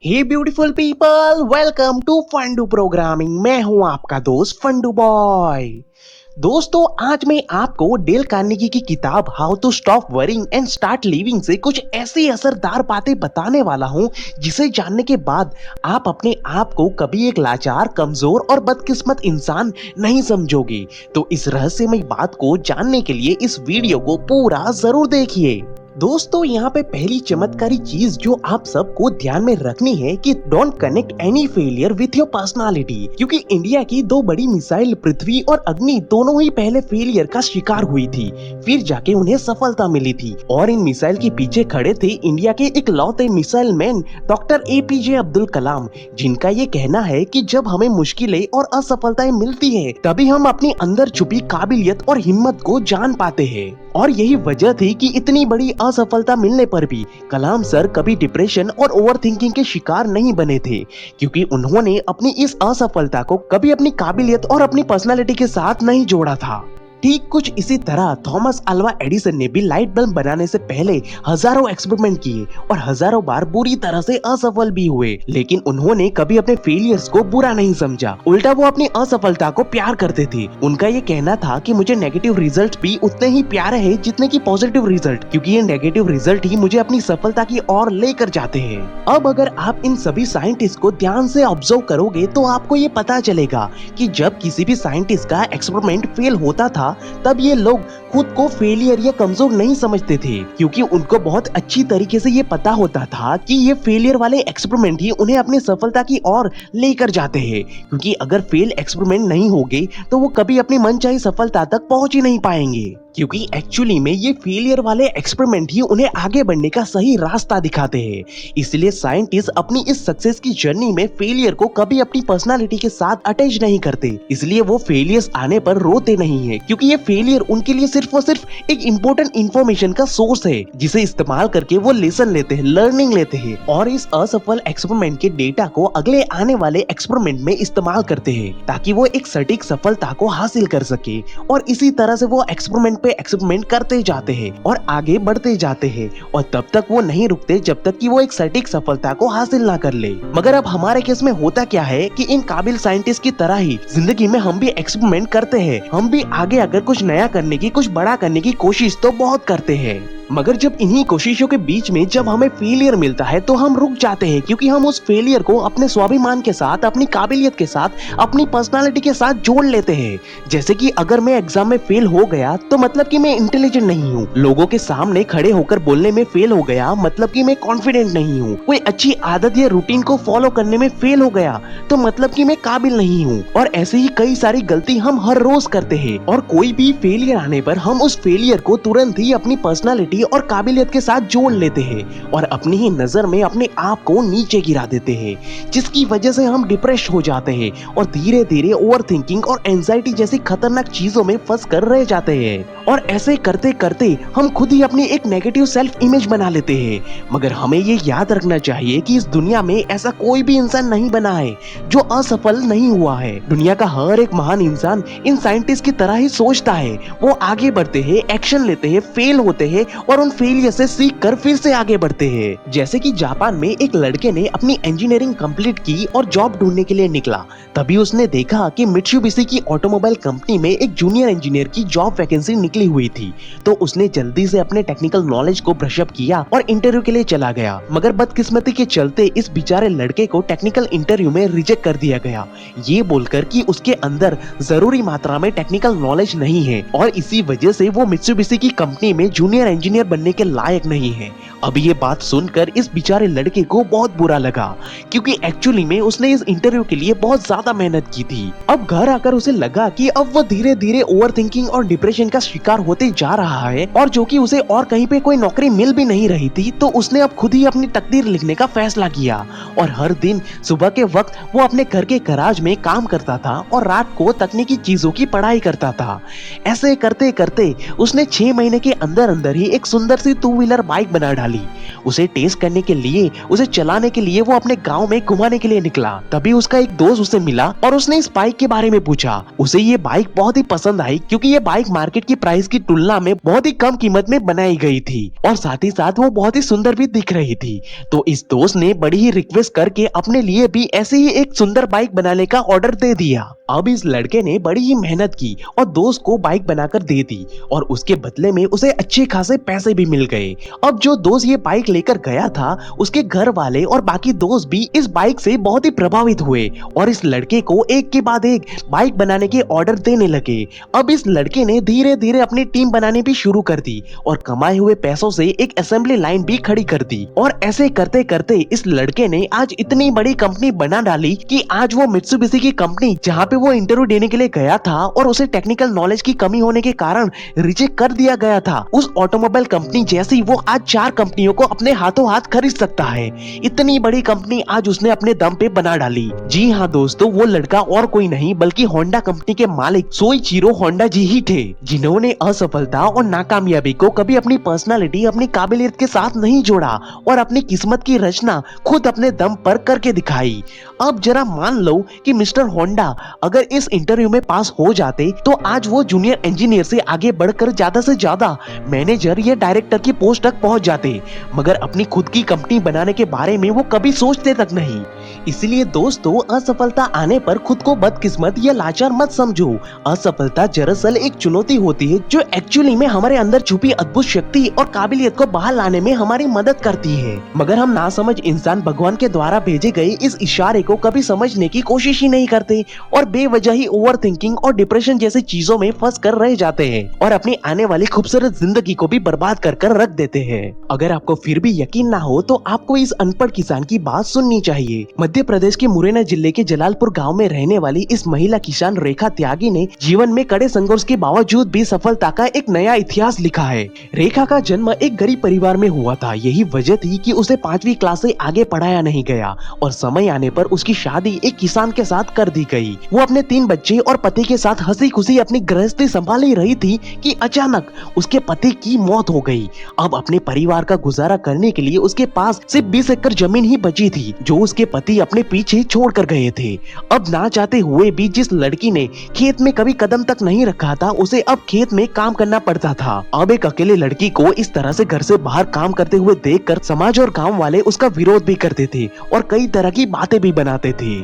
Hey beautiful people, welcome to Fundoo programming. मैं हूं आपका दोस्त फंडू बॉय। दोस्तों, आज मैं आपको डेल कार्नेगी की किताब how to stop worrying and start living से कुछ ऐसी असरदार बातें बताने वाला हूं जिसे जानने के बाद आप अपने आप को कभी एक लाचार, कमजोर और बदकिस्मत इंसान नहीं समझोगे। तो इस रहस्यमय बात को जानने के लिए इस वीडियो को पूरा जरूर देखिए। दोस्तों, यहाँ पे पहली चमत्कारी चीज जो आप सबको ध्यान में रखनी है कि don't connect any failure with your personality, क्योंकि इंडिया की दो बड़ी मिसाइल पृथ्वी और अग्नि दोनों ही पहले फेलियर का शिकार हुई थी, फिर जाके उन्हें सफलता मिली थी। और इन मिसाइल के पीछे खड़े थे इंडिया के इकलौते missile man doctor APJ Abdul Kalam, जिनका ये कहना है कि जब हमें मुश्किलें और असफलताएं मिलती है तभी हम अपनी अंदर छुपी काबिलियत और हिम्मत को जान पाते हैं। और यही वजह थी कि इतनी बड़ी असफलता मिलने पर भी कलाम सर कभी डिप्रेशन और ओवरथिंकिंग के शिकार नहीं बने थे, क्योंकि उन्होंने अपनी इस असफलता को कभी अपनी काबिलियत और अपनी पर्सनालिटी के साथ नहीं जोड़ा था। ठीक कुछ इसी तरह थॉमस अल्वा एडिसन ने भी लाइट बल्ब बनाने से पहले हजारों एक्सपेरिमेंट किए और हजारों बार बुरी तरह से असफल भी हुए, लेकिन उन्होंने कभी अपने फेलियर्स को बुरा नहीं समझा, उल्टा वो अपनी असफलता को प्यार करते थे। उनका ये कहना था कि मुझे नेगेटिव रिजल्ट भी उतने ही प्यारे हैं जितने की पॉजिटिव रिजल्ट, क्योंकि ये नेगेटिव रिजल्ट ही मुझे अपनी सफलता की ओर लेकर जाते हैं। अब अगर आप इन सभी साइंटिस्ट को ध्यान से ऑब्जर्व करोगे तो आपको ये पता चलेगा कि जब किसी भी साइंटिस्ट का एक्सपेरिमेंट फेल होता था तब ये लोग खुद को फेलियर या कमजोर नहीं समझते थे, क्योंकि उनको बहुत अच्छी तरीके से ये पता होता था कि ये फेलियर वाले एक्सपेरिमेंट ही उन्हें अपनी सफलता की ओर लेकर जाते हैं, क्योंकि अगर फेल एक्सपेरिमेंट नहीं होंगे तो वो कभी अपनी मनचाही सफलता तक पहुंच ही नहीं पाएंगे, क्योंकि एक्चुअली में ये फेलियर वाले एक्सपेरिमेंट ही उन्हें आगे बढ़ने का सही रास्ता दिखाते हैं। इसलिए साइंटिस्ट अपनी इस सक्सेस की जर्नी में फेलियर को कभी अपनी पर्सनालिटी के साथ अटैच नहीं करते, इसलिए वो फेलियर्स आने पर रोते नहीं है, क्योंकि ये फेलियर उनके लिए सिर्फ और सिर्फ एक इम्पोर्टेंट इंफॉर्मेशन का सोर्स है जिसे इस्तेमाल करके वो लेसन लेते हैं, लर्निंग लेते हैं और इस असफल एक्सपेरिमेंट के डेटा को अगले आने वाले एक्सपेरिमेंट में इस्तेमाल करते हैं ताकि वो एक सटीक सफलता को हासिल कर सके। और इसी तरह से वो एक्सपेरिमेंट पे एक्सपेरिमेंट करते जाते हैं और आगे बढ़ते जाते हैं और तब तक वो नहीं रुकते जब तक कि वो एक सटीक सफलता को हासिल ना कर ले। मगर अब हमारे केस में होता क्या है कि इन काबिल साइंटिस्ट की तरह ही जिंदगी में हम भी एक्सपेरिमेंट करते हैं, हम भी आगे आकर कुछ नया करने की, कुछ बड़ा करने की कोशिश तो बहुत करते हैं, मगर जब इन्हीं कोशिशों के बीच में जब हमें फेलियर मिलता है तो हम रुक जाते हैं, क्योंकि हम उस फेलियर को अपने स्वाभिमान के साथ, अपनी काबिलियत के साथ, अपनी पर्सनालिटी के साथ जोड़ लेते हैं। जैसे कि अगर मैं एग्जाम में फेल हो गया तो मतलब कि मैं इंटेलिजेंट नहीं हूँ, लोगों के सामने खड़े होकर बोलने में फेल हो गया मतलब कि मैं कॉन्फिडेंट नहीं हूँ, कोई अच्छी आदत या रूटीन को फॉलो करने में फेल हो गया तो मतलब कि मैं काबिल नहीं हूँ। और ऐसे ही कई सारी गलती हम हर रोज करते हैं और कोई भी फेलियर आने पर हम उस फेलियर को तुरंत ही अपनी पर्सनालिटी और काबिलियत के साथ जोड़ लेते हैं और अपनी ही नजर में अपने आप को नीचे गिरा देते हैं, जिसकी वजह से हम डिप्रेस हो जाते हैं और धीरे धीरे ओवरथिंकिंग और एंजाइटी जैसी खतरनाक चीजों में फंस कर रह जाते हैं। और ऐसे करते करते हम खुद ही अपनी एक नेगेटिव सेल्फ इमेज बना लेते हैं। मगर हमें ये याद रखना चाहिए कि इस दुनिया में ऐसा कोई भी इंसान नहीं बना है जो असफल नहीं हुआ है। दुनिया का हर एक महान इंसान इन साइंटिस्ट की तरह ही सोचता है, वो आगे बढ़ते हैं, एक्शन लेते हैं, फेल होते हैं और उन फेलियर से सीख कर फिर से आगे बढ़ते हैं। जैसे कि जापान में एक लड़के ने अपनी इंजीनियरिंग कंप्लीट की और जॉब ढूंढने के लिए निकला, तभी उसने देखा कि मित्सुबिशी की ऑटोमोबाइल कंपनी में एक जूनियर इंजीनियर की जॉब वैकेंसी निकली हुई थी। तो उसने जल्दी से अपने टेक्निकल नॉलेज को ब्रश अप किया और इंटरव्यू के लिए चला गया, मगर बदकिस्मती के चलते इस बेचारे लड़के को टेक्निकल इंटरव्यू में रिजेक्ट कर दिया गया, ये बोलकर कि उसके अंदर जरूरी मात्रा में टेक्निकल नॉलेज नहीं है और इसी वजह से वो मित्सुबिशी की कंपनी में जूनियर इंजीनियर बनने के लायक नहीं है। अब ये बात सुनकर इस बेचारे लड़के को बहुत बुरा लगा, क्योंकि एक्चुअली में उसने इस इंटरव्यू के लिए बहुत ज्यादा मेहनत की थी। अब घर आकर उसे लगा कि अब वो धीरे धीरे ओवरथिंकिंग और डिप्रेशन का शिकार होते जा रहा है और जो कि उसे और कहीं पे कोई नौकरी मिल भी नहीं रही थी, तो उसने अब खुद ही अपनी तकदीर लिखने का फैसला किया और हर दिन सुबह के वक्त वो अपने घर के गैराज में काम करता था और रात को तकनीकी चीजों की पढ़ाई करता था। ऐसे करते करते उसने 6 महीने के अंदर अंदर ही एक सुंदर सी टू व्हीलर बाइक बना डाली। उसे टेस्ट करने के लिए, उसे चलाने के लिए वो अपने गांव में घुमाने के लिए निकला। तभी उसका एक दोस्त उसे मिला और उसने इस बाइक के बारे में पूछा। उसे ये बाइक बहुत ही पसंद आई क्योंकि ये बाइक मार्केट की प्राइस की तुलना में बहुत ही कम कीमत में बनाई गई थी और साथ ही साथ वो बहुत ही सुंदर भी दिख रही थी। तो इस दोस्त ने बड़ी ही रिक्वेस्ट करके अपने लिए भी ऐसे ही एक सुंदर बाइक बनाने का ऑर्डर दे दिया। अब इस लड़के ने बड़ी ही मेहनत की और दोस्त को बाइक बनाकर दे दी और उसके बदले में उसे अच्छे खासे पैसे भी मिल गए। अब जो दोस्त ये बाइक लेकर गया था, उसके घर वाले और बाकी दोस्त भी इस बाइक से बहुत ही प्रभावित हुए और इस लड़के को एक के बाद एक बाइक बनाने के ऑर्डर देने लगे। अब इस लड़के ने धीरे धीरे अपनी टीम बनानी भी शुरू कर दी और कमाए हुए पैसों से एक असेंबली लाइन भी खड़ी कर दी और ऐसे करते करते इस लड़के ने आज इतनी बड़ी कंपनी बना डाली कि आज वो मित्सुबिशी की कंपनी, जहाँ पे वो इंटरव्यू देने के लिए गया था और उसे टेक्निकल नॉलेज की कमी होने के कारण रिजेक्ट कर दिया गया था, उस ऑटोमोबाइल कंपनी जैसी वो आज 4 कंपनियों को अपने हाथों हाथ खरीद सकता है। इतनी बड़ी कंपनी आज उसने अपने दम पे बना डाली। जी हाँ दोस्तों, वो लड़का और कोई नहीं बल्कि होंडा कंपनी के मालिक सोइचिरो होंडा जी ही थे, जिन्होंने असफलता और नाकामयाबी को कभी अपनी पर्सनालिटी, अपनी काबिलियत के साथ नहीं जोड़ा और अपनी किस्मत की रचना खुद अपने दम पर करके दिखाई। अब जरा मान लो कि मिस्टर होंडा अगर इस इंटरव्यू में पास हो जाते तो आज वो जूनियर इंजीनियर से आगे बढ़कर ज्यादा से ज्यादा मैनेजर या डायरेक्टर की पोस्ट तक पहुंच जाते, मगर अपनी खुद की कंपनी बनाने के बारे में वो कभी सोचते तक नहीं। इसलिए दोस्तों, असफलता आने पर खुद को बदकिस्मत या लाचार मत समझो। असफलता दरअसल एक चुनौती होती है जो एक्चुअली में हमारे अंदर छुपी अद्भुत शक्ति और काबिलियत को बाहर लाने में हमारी मदद करती है, मगर हम नासमझ इंसान भगवान के द्वारा भेजे गए इस इशारे को कभी समझने की कोशिश ही नहीं करते और बेवजह ही ओवर थिंकिंग और डिप्रेशन जैसी चीजों में फंस कर रह जाते हैं और अपनी आने वाली खूबसूरत जिंदगी को भी बर्बाद कर रख देते हैं। अगर आपको फिर भी यकीन ना हो तो आपको इस अनपढ़ किसान की बात सुननी चाहिए। मध्य प्रदेश के मुरैना जिले के जलालपुर गांव में रहने वाली इस महिला किसान रेखा त्यागी ने जीवन में कड़े संघर्ष के बावजूद भी सफलता का एक नया इतिहास लिखा है। रेखा का जन्म एक गरीब परिवार में हुआ था। यही वजह थी कि उसे 5वीं क्लास से आगे पढ़ाया नहीं गया और समय आने पर उसकी शादी एक किसान के साथ कर दी गई। वो अपने 3 बच्चे और पति के साथ हंसी खुशी अपनी गृहस्थी संभाल ही रही थी कि अचानक उसके पति की मौत हो गई। अब अपने परिवार का गुजारा करने के लिए उसके पास सिर्फ 20 एकड़ जमीन ही बची थी जो उसके पति अपने पीछे छोड़ कर गए थे। अब ना चाहते हुए भी जिस लड़की ने खेत में कभी कदम तक नहीं रखा था, उसे अब खेत में काम करना पड़ता था। अब एक अकेले लड़की को इस तरह से घर से बाहर काम करते हुए देखकर समाज और गांव वाले उसका विरोध भी करते थे और कई तरह की बातें भी बनाते थे।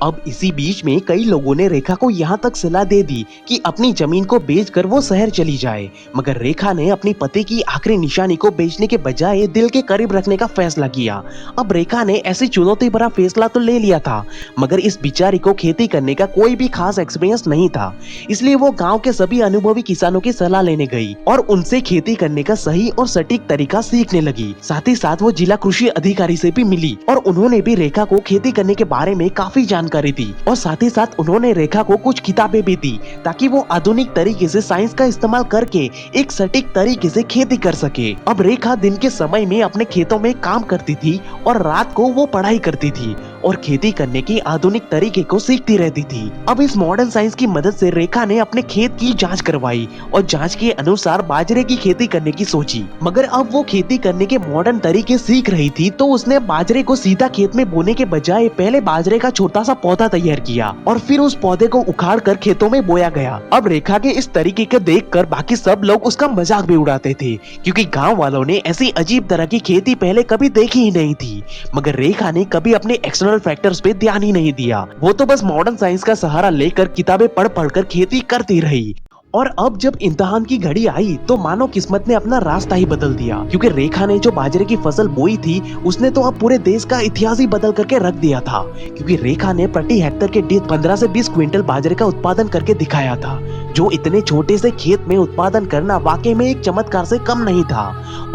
अब इसी बीच में कई लोगों ने रेखा को यहाँ तक सलाह दे दी कि अपनी जमीन को बेचकर वो शहर चली जाए, मगर रेखा ने अपनी पति की आखिरी निशानी को बेचने के बजाय दिल के करीब रखने का फैसला किया। अब रेखा ने ऐसी चुनौती भरा फैसला तो ले लिया था, मगर इस बिचारी को खेती करने का कोई भी खास एक्सपीरियंस नहीं था। इसलिए वो गाँव के सभी अनुभवी किसानों की सलाह लेने गई और उनसे खेती करने का सही और सटीक तरीका सीखने लगी। साथ ही साथ वो जिला कृषि अधिकारी से भी मिली और उन्होंने भी रेखा को खेती करने के बारे में काफी जानकारी दी और साथ ही साथ उन्होंने रेखा को कुछ किताबें भी दी ताकि वो आधुनिक तरीके से साइंस का इस्तेमाल करके एक सटीक तरीके से खेती कर सके। अब रेखा दिन के समय में अपने खेतों में काम करती थी और रात को वो पढ़ाई करती थी और खेती करने की आधुनिक तरीके को सीखती रहती थी। अब इस मॉडर्न साइंस की मदद से रेखा ने अपने खेत की जांच करवाई और जांच के अनुसार बाजरे की खेती करने की सोची, मगर अब वो खेती करने के मॉडर्न तरीके सीख रही थी तो उसने बाजरे को सीधा खेत में बोने के बजाय पहले बाजरे का छोटा सा पौधा तैयार किया और फिर उस पौधे को उखाड़ कर खेतों में बोया गया। अब रेखा के इस तरीके को देखकर बाकी सब लोग उसका मजाक भी उड़ाते थे क्योंकि गांव वालों ने ऐसी अजीब तरह की खेती पहले कभी देखी ही नहीं थी, मगर रेखा ने कभी अपने एक्सटर्नल फैक्टर्स पे ध्यान ही नहीं दिया। वो तो बस मॉडर्न साइंस का सहारा लेकर किताबें पढ़ कर खेती करती रही। और अब जब इम्तिहान की घड़ी आई तो मानो किस्मत ने अपना रास्ता ही बदल दिया, क्योंकि रेखा ने जो बाजरे की फसल बोई थी उसने तो अब पूरे देश का इतिहास ही बदल करके रख दिया था, क्योंकि रेखा ने प्रति हेक्टर के 15 से 20 क्विंटल बाजरे का उत्पादन करके दिखाया था, जो इतने छोटे से खेत में उत्पादन करना वाकई में एक चमत्कार से कम नहीं था।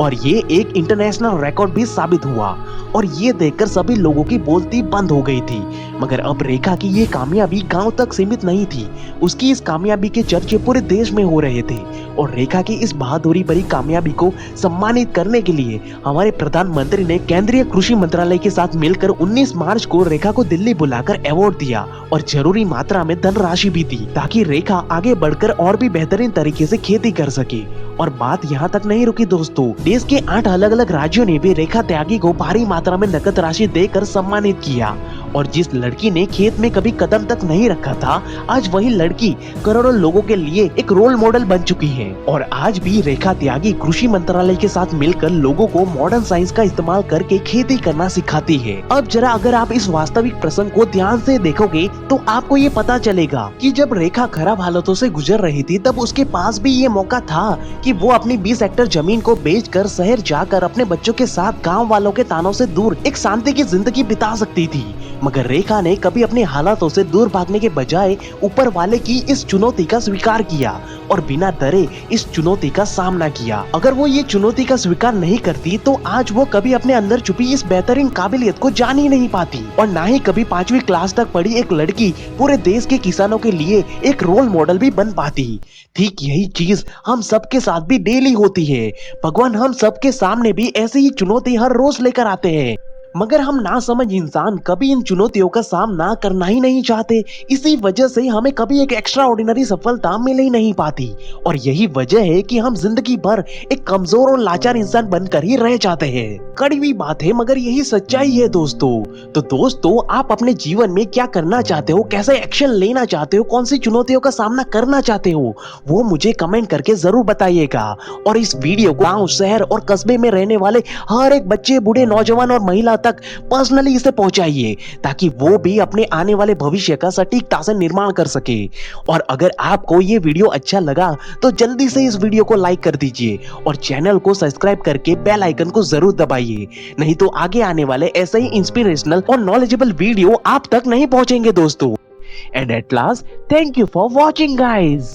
और ये एक इंटरनेशनल रिकॉर्ड भी साबित हुआ और ये देखकर सभी लोगों की बोलती बंद हो गई थी। मगर अब रेखा की ये कामयाबी गांव तक सीमित नहीं थी, उसकी इस कामयाबी के चर्चे पूरे देश में हो रहे थे। और रेखा की इस बहादुरी भरी कामयाबी को सम्मानित करने के लिए हमारे प्रधानमंत्री ने केंद्रीय कृषि मंत्रालय के साथ मिलकर 19 मार्च को रेखा को दिल्ली बुलाकर अवार्ड दिया और जरूरी मात्रा में धनराशि भी दी, ताकि रेखा आगे बढ़कर और भी बेहतरीन तरीके से खेती कर सके। और बात यहाँ तक नहीं रुकी दोस्तों, देश के 8 अलग अलग राज्यों ने भी रेखा त्यागी को भारी मात्रा में नकद राशि देकर सम्मानित किया। और जिस लड़की ने खेत में कभी कदम तक नहीं रखा था, आज वही लड़की करोड़ों लोगों के लिए एक रोल मॉडल बन चुकी है। और आज भी रेखा त्यागी कृषि मंत्रालय के साथ मिलकर लोगों को मॉडर्न साइंस का इस्तेमाल करके खेती करना सिखाती है। अब जरा अगर आप इस वास्तविक प्रसंग को ध्यान से देखोगे तो आपको ये पता चलेगा कि जब रेखा खराब हालातों से गुजर रही थी, तब उसके पास भी ये मौका था कि वो अपनी 20 हेक्टेयर जमीन को बेचकर शहर जाकर अपने बच्चों के साथ गांव वालों के तानों से दूर एक शांति की जिंदगी बिता सकती थी। मगर रेखा ने कभी अपने हालातों से दूर भागने के बजाय ऊपर वाले की इस चुनौती का स्वीकार किया और बिना डरे इस चुनौती का सामना किया। अगर वो ये चुनौती का स्वीकार नहीं करती तो आज वो कभी अपने अंदर छुपी इस बेहतरीन काबिलियत को जान ही नहीं पाती और ना ही कभी 5वीं क्लास तक पढ़ी एक लड़की पूरे देश के किसानों के लिए एक रोल मॉडल भी बन पाती। ठीक यही चीज हम सबके साथ भी डेली होती है। भगवान हम सबके सामने भी ऐसी ही चुनौती हर रोज लेकर आते हैं, मगर हम ना समझ इंसान कभी इन चुनौतियों का सामना करना ही नहीं चाहते। इसी वजह से हमें कभी एक एक्स्ट्रा ऑर्डिनरी सफलता मिल ही नहीं पाती और यही वजह है कि हम जिंदगी भर एक कमजोर और लाचार इंसान बनकर ही रह जाते हैं। कड़वी बात है मगर यही सच्चाई है दोस्तों। तो दोस्तों, आप अपने जीवन में क्या करना चाहते हो, कैसे एक्शन लेना चाहते हो, कौन सी चुनौतियों का सामना करना चाहते हो, वो मुझे कमेंट करके जरूर बताइएगा। और इस वीडियो को गाँव, शहर और कस्बे में रहने वाले हर एक बच्चे, बूढ़े, नौजवान और महिला तक पर्सनली इसे पहुंचाइए, ताकि वो भी अपने आने वाले भविष्य का सटीकता से निर्माण कर सके। और अगर आपको ये वीडियो अच्छा लगा तो जल्दी से इस वीडियो को लाइक कर दीजिए और चैनल को सब्सक्राइब करके बेल आइकन को जरूर दबाइए, नहीं तो आगे आने वाले ऐसे ही इंस्पिरेशनल और नॉलेजेबल वीडियो आप तक नहीं पहुंचेंगे दोस्तों। And at last, thank you for watching guys.